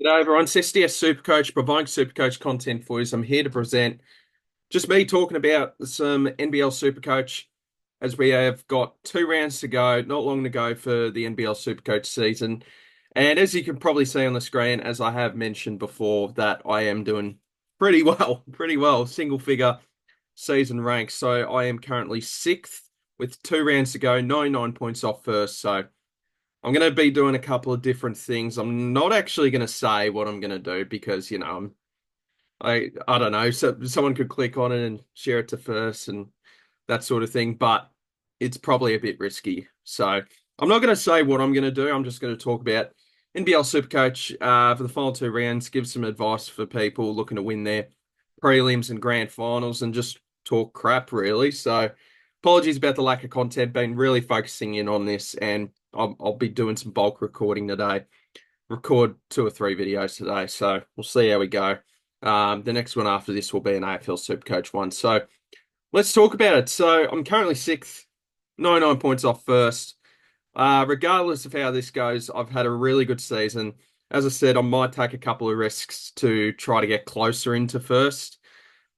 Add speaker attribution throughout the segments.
Speaker 1: G'day everyone, it's SDS SuperCoach, providing SuperCoach content for you. So I'm here to present just me talking about some NBL SuperCoach as we have got 2 rounds to go, not long to go for the NBL SuperCoach season. And as you can probably see on the screen, as I have mentioned before, that I am doing pretty well, single figure season rank. So I am currently 6th with 2 rounds to go, 99 points off first. So I'm going to be doing a couple of different things. I'm not actually going to say what I'm going to do because, I don't know. So someone could click on it and share it to first and that sort of thing, but it's probably a bit risky. So I'm not going to say what I'm going to do. I'm just going to talk about NBL Supercoach for the final 2 rounds, give some advice for people looking to win their prelims and grand finals, and just talk crap, really. So apologies about the lack of content. Been really focusing in on this, and I'll be doing some bulk recording today. Record 2 or 3 videos today, so we'll see how we go. The next one after this will be an AFL Supercoach one. So let's talk about it. So I'm currently 6th, 99 points off first. Regardless of how this goes, I've had a really good season. As I said, I might take a couple of risks to try to get closer into first,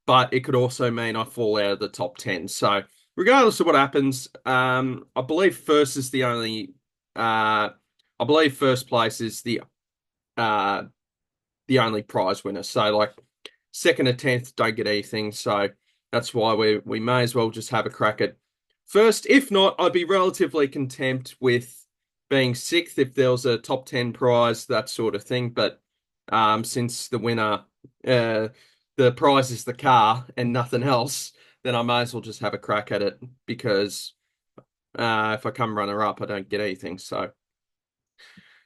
Speaker 1: but it could also mean I fall out of the top 10. So regardless of what happens, I believe first is the only, I believe first place is uh, the only prize winner. So like second or 10th don't get anything. So that's why we may as well just have a crack at first. If not, I'd be relatively content with being 6th if there was a top 10 prize, that sort of thing. But since the winner, the prize is the car and nothing else, then I may as well just have a crack at it because if I come runner up, I don't get anything. So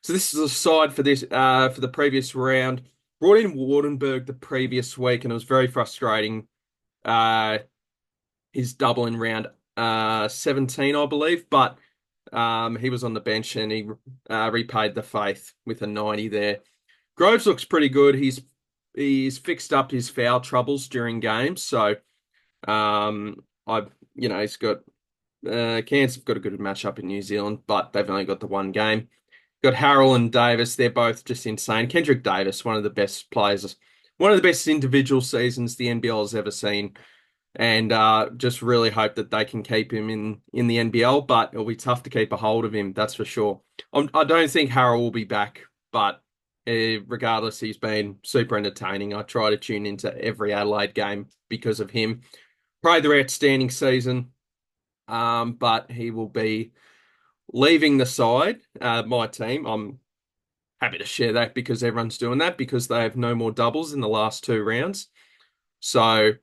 Speaker 1: this is a side for this for the previous round. Brought in Wardenberg the previous week, and it was very frustrating. His double in round 17, I believe, but he was on the bench and he repaid the faith with a 90 there. Groves looks pretty good. He's fixed up his foul troubles during games, so I he's got Cairns have got a good matchup in New Zealand, but they've only got the one game. Got Harrell and Davis. They're both just insane. Kendrick Davis, one of the best players, one of the best individual seasons the NBL has ever seen. And just really hope that they can keep him in the NBL, but it'll be tough to keep a hold of him, that's for sure. I don't think Harrell will be back, but regardless, he's been super entertaining. I try to tune into every Adelaide game because of him. Probably their outstanding season, but he will be leaving the side, my team. I'm happy to share that because everyone's doing that because they have no more doubles in the last 2 rounds. So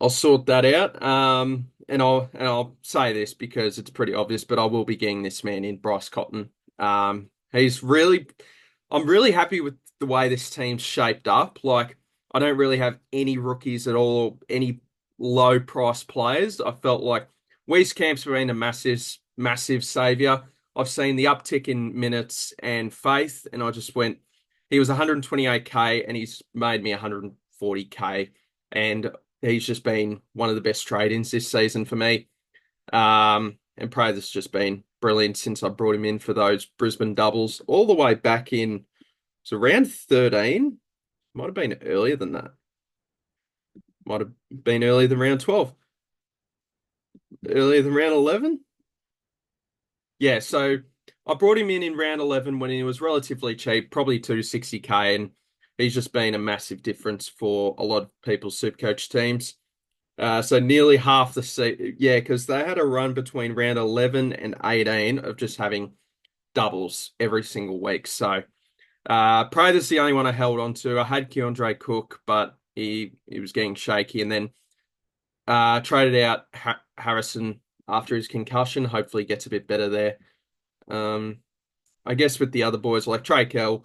Speaker 1: I'll sort that out. And I'll say this because it's pretty obvious, but I will be getting this man in, Bryce Cotton. He's really I'm really happy with the way this team's shaped up. Like I don't really have any rookies at all, any low price players. I felt like Camp's been a massive savior. I've seen the uptick in minutes and faith, and I just went, he was 128k and he's made me 140k. And he's just been one of the best trade-ins this season for me. And Prather's just been brilliant since I brought him in for those Brisbane doubles all the way back in, so round 13. Might have been earlier than that. Might have been earlier than round 12. Earlier than round 11. Yeah, so I brought him in round 11 when he was relatively cheap, probably 260k, and he's just been a massive difference for a lot of people's Supercoach teams. So nearly half the seat, yeah, because they had a run between round 11 and 18 of just having doubles every single week. So Prather's the only one I held on to. I had Keandre Cook, but he was getting shaky, and then traded out Harrison after his concussion. Hopefully, he gets a bit better there. I guess with the other boys like Trey Kell,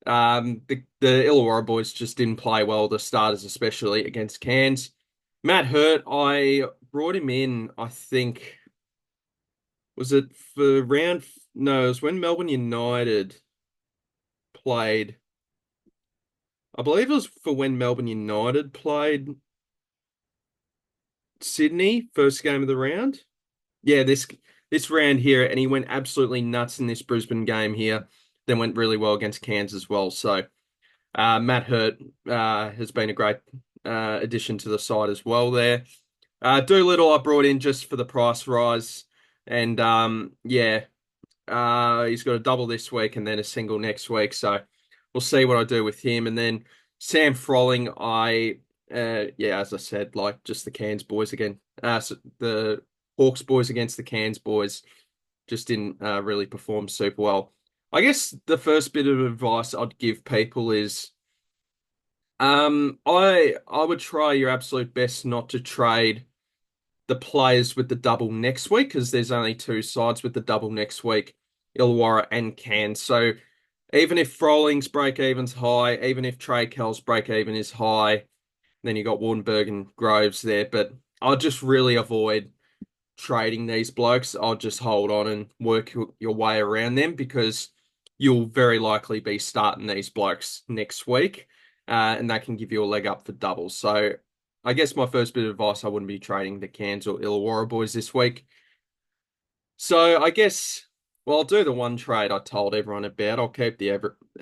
Speaker 1: the Illawarra boys just didn't play well. The starters, especially against Cairns. Matt Hurt, I brought him in. I think was it for round? No, it was when Melbourne United played. I believe it was for when Melbourne United played Sydney, first game of the round. Yeah, this round here, and he went absolutely nuts in this Brisbane game here. then went really well against Cairns as well. So Matt Hurt has been a great addition to the side as well there. Doolittle I brought in just for the price rise, and yeah, he's got a double this week and then a single next week. So we'll see what I do with him. And then Sam Frolling, yeah, as I said, like just the Cairns boys again. So the Hawks boys against the Cairns boys just didn't really perform super well. I guess the first bit of advice I'd give people is I would try your absolute best not to trade the players with the double next week because there's only two sides with the double next week, Illawarra and Cairns. So even if Frolling's break even's high, even if Trey Kell's break even is high, then you got Wardenberg and Groves there. But I'll just really avoid trading these blokes. I'll just hold on and work your way around them because you'll very likely be starting these blokes next week, and that can give you a leg up for doubles. So I guess my first bit of advice, I wouldn't be trading the Cairns or Illawarra boys this week. So I guess, well, I'll do the one trade I told everyone about. I'll keep the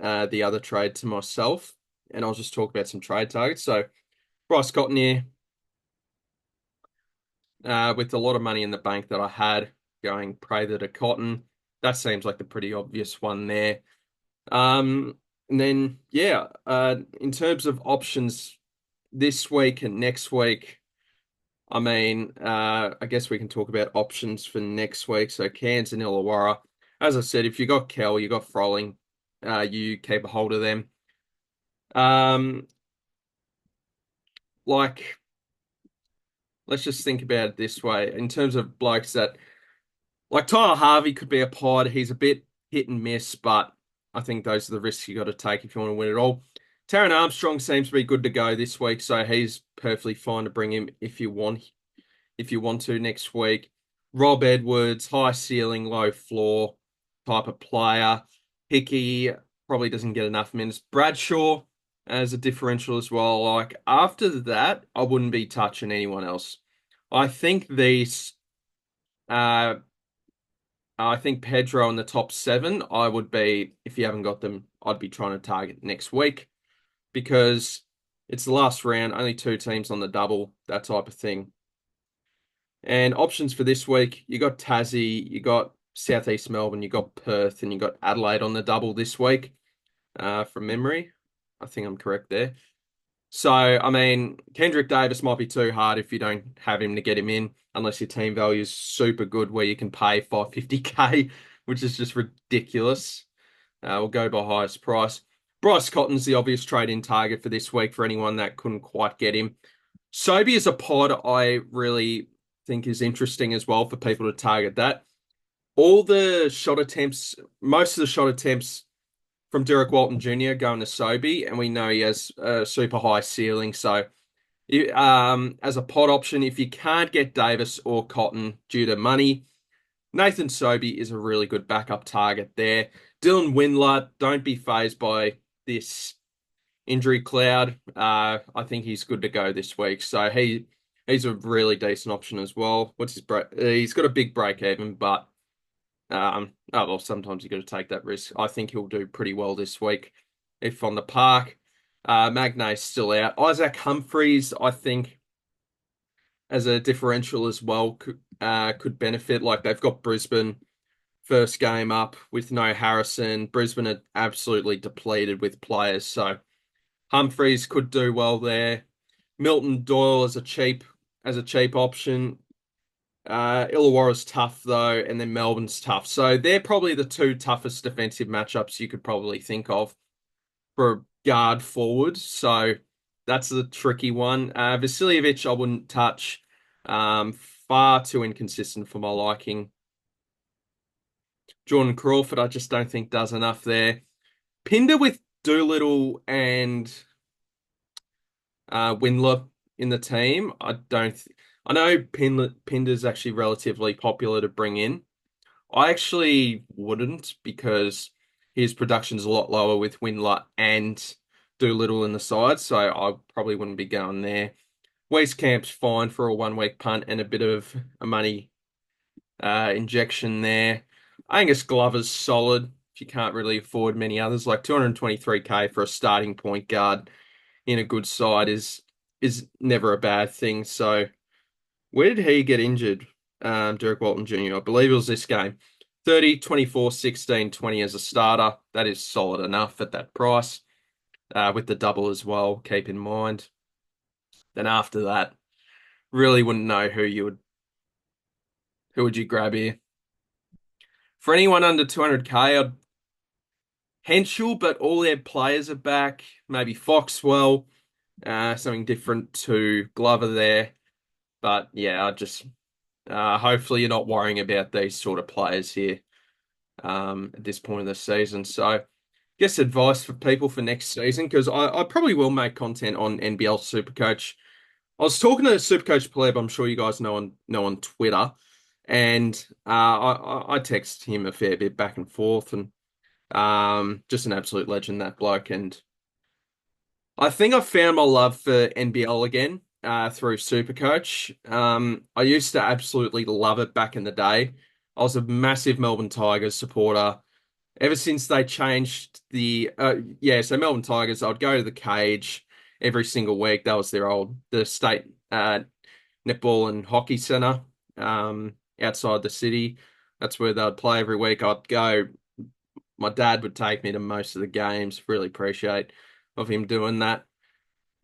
Speaker 1: other trade to myself, and I'll just talk about some trade targets. So Bryce Cotton here, with a lot of money in the bank that I had, going Prather to Cotton. That seems like the pretty obvious one there. And then, yeah, in terms of options this week and next week, I mean, I guess we can talk about options for next week. So Cairns and Illawarra. As I said, if you got Kell, you got Frolling, you keep a hold of them. Um, like, let's just think about it this way. In terms of blokes that, like Tyler Harvey could be a pod. He's a bit hit and miss, but I think those are the risks you got to take if you want to win it all. Taron Armstrong seems to be good to go this week, so he's perfectly fine to bring him if you want to next week. Rob Edwards, high ceiling, low floor type of player. Hickey probably doesn't get enough minutes. Bradshaw as a differential as well. Like after that, I wouldn't be touching anyone else. I think these uh I think Pedro in the top seven, I would be, if you haven't got them, I'd be trying to target next week because it's the last round, only two teams on the double, that type of thing. And options for this week, you got Tassie, you got Southeast Melbourne, you got Perth, and you got Adelaide on the double this week, from memory. I think I'm correct there. So, I mean, Kendrick Davis might be too hard if you don't have him to get him in, unless your team value is super good where you can pay 550k, which is just ridiculous. We'll go by highest price. Bryce Cotton's the obvious trade-in target for this week for anyone that couldn't quite get him. Sobey is a pod I really think is interesting as well for people to target that. All the shot attempts, most of the shot attempts from Derek Walton Jr. going to Sobey, and we know he has a super high ceiling. So, as a pod option, if you can't get Davis or Cotton due to money, Nathan Sobey is a really good backup target there. Dylan Windler, don't be phased by this injury cloud. I think he's good to go this week. So he's a really decent option as well. What's his break? He's got a big break even, but oh well, sometimes you got to take that risk. I think he'll do pretty well this week if on the park. Magnay's still out. Isaac Humphries, I think, as a differential as well, could benefit. Like they've got Brisbane first game up with no Harrison. Brisbane are absolutely depleted with players, so Humphries could do well there. Milton Doyle as a cheap option. Illawarra's tough though, and then Melbourne's tough. So they're probably the two toughest defensive matchups you could probably think of for a guard forward. So that's the tricky one. Vasiljevic, I wouldn't touch. Far too inconsistent for my liking. Jordan Crawford, I just don't think does enough there. Pinder with Doolittle and Windler in the team. I know Pinder's actually relatively popular to bring in. I actually wouldn't because his production's a lot lower with Windler and Doolittle in the side, so I probably wouldn't be going there. Camp's fine for a 1 week punt and a bit of a money injection there. Angus Glover's solid if if you can't really afford many others. Like 223K for a starting point guard in a good side is never a bad thing. So where did he get injured? Derek Walton Jr. I believe it was this game. 30, 24, 16, 20 as a starter. That is solid enough at that price. With the double as well, keep in mind. Then after that, really wouldn't know who would you grab here. For anyone under 200K, I'd Henschel, but all their players are back. Maybe Foxwell, something different to Glover there. But yeah, I just hopefully you're not worrying about these sort of players here at this point of the season. So I guess advice for people for next season, because I probably will make content on NBL SuperCoach. I was talking to SuperCoach Pleb, I'm sure you guys know on Twitter, and I text him a fair bit back and forth, and just an absolute legend, that bloke. And I think I found my love for NBL again through SuperCoach. I used to absolutely love it back in the day. I was a massive Melbourne Tigers supporter. Ever since they changed so Melbourne Tigers, I'd go to the cage every single week. That was the state netball and hockey centre outside the city. That's where they'd play every week. I'd go. My dad would take me to most of the games. Really appreciate of him doing that.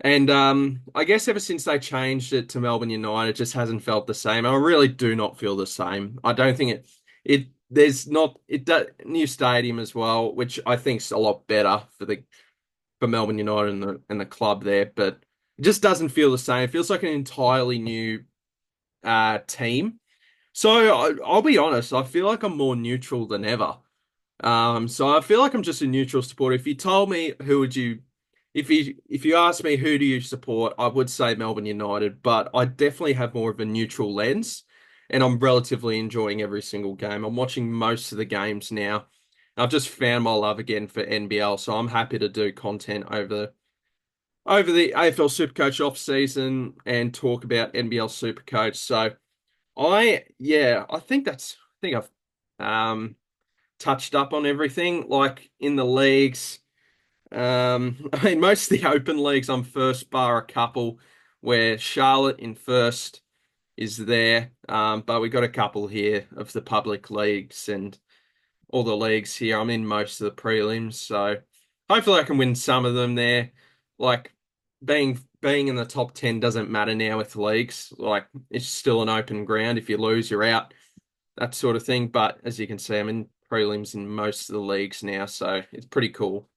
Speaker 1: And I guess ever since they changed it to Melbourne United, it just hasn't felt the same. I really do not feel the same. I don't think it there's not it does, new stadium as well, which I think's a lot better for Melbourne United and the club there, but it just doesn't feel the same. It feels like an entirely new team. So I'll be honest, I feel like I'm more neutral than ever. So I feel like I'm just a neutral supporter. If you told me who would you, if you asked me who do you support, I would say Melbourne United, but I definitely have more of a neutral lens, and I'm relatively enjoying every single game. I'm watching most of the games now. I've just found my love again for NBL, so I'm happy to do content over the AFL Supercoach off season and talk about NBL Supercoach. So I think I've touched up on everything. Like in the leagues, I mean, most of the open leagues, I'm first, bar a couple where Charlotte in first is there. But we got a couple here of the public leagues and all the leagues here. I'm in most of the prelims, so hopefully I can win some of them there. Like being in the top 10 doesn't matter now with leagues. Like it's still an open ground. If you lose, you're out, that sort of thing. But as you can see, I'm in prelims in most of the leagues now, so it's pretty cool.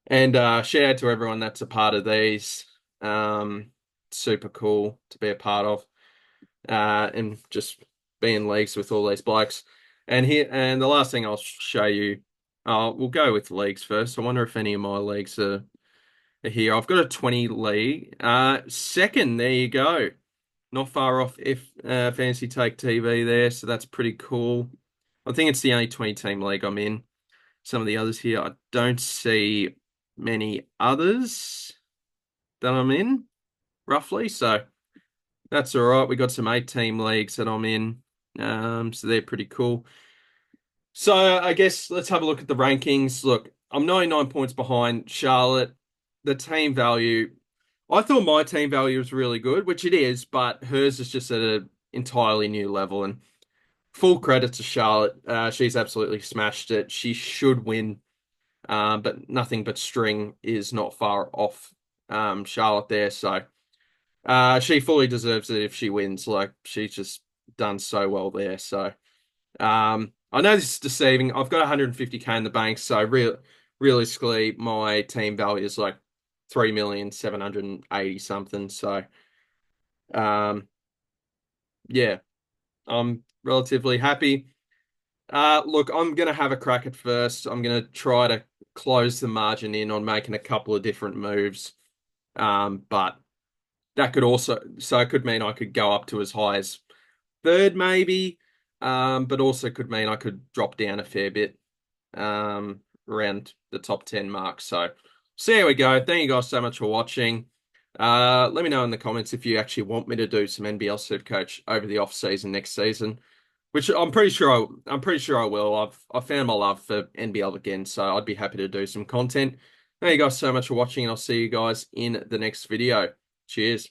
Speaker 1: And shout out to everyone that's a part of these. Super cool to be a part of. And just be in leagues with all these blokes. And the last thing I'll show you, we'll go with leagues first. I wonder if any of my leagues are here. I've got a 20 league. Second, there you go. Not far off if Fantasy Take TV there, so that's pretty cool. I think it's the only 20 team league I'm in. Some of the others here, I don't see many others that I'm in, roughly. So that's all right. We got some 8-team leagues that I'm in. So they're pretty cool. So I guess let's have a look at the rankings. Look, I'm 99 points behind Charlotte. The team value, I thought my team value was really good, which it is, but hers is just at an entirely new level. And full credit to Charlotte. She's absolutely smashed it. She should win, but nothing but string is not far off Charlotte there. So she fully deserves it if she wins. Like she's just done so well there. So I know this is deceiving. I've got 150K in the bank, so realistically, my team value is like 3,780,000 something. So yeah, I'm relatively happy. Look, I'm gonna have a crack at first. I'm gonna try to close the margin in on making a couple of different moves. But that could mean I could go up to as high as third maybe. But also could mean I could drop down a fair bit around the top 10 mark. So see how we go. Thank you guys so much for watching. Let me know in the comments if you actually want me to do some NBL Supercoach over the off season next season. which I'm pretty sure I will. I found my love for NBL again, so I'd be happy to do some content. Thank you guys so much for watching, and I'll see you guys in the next video. Cheers.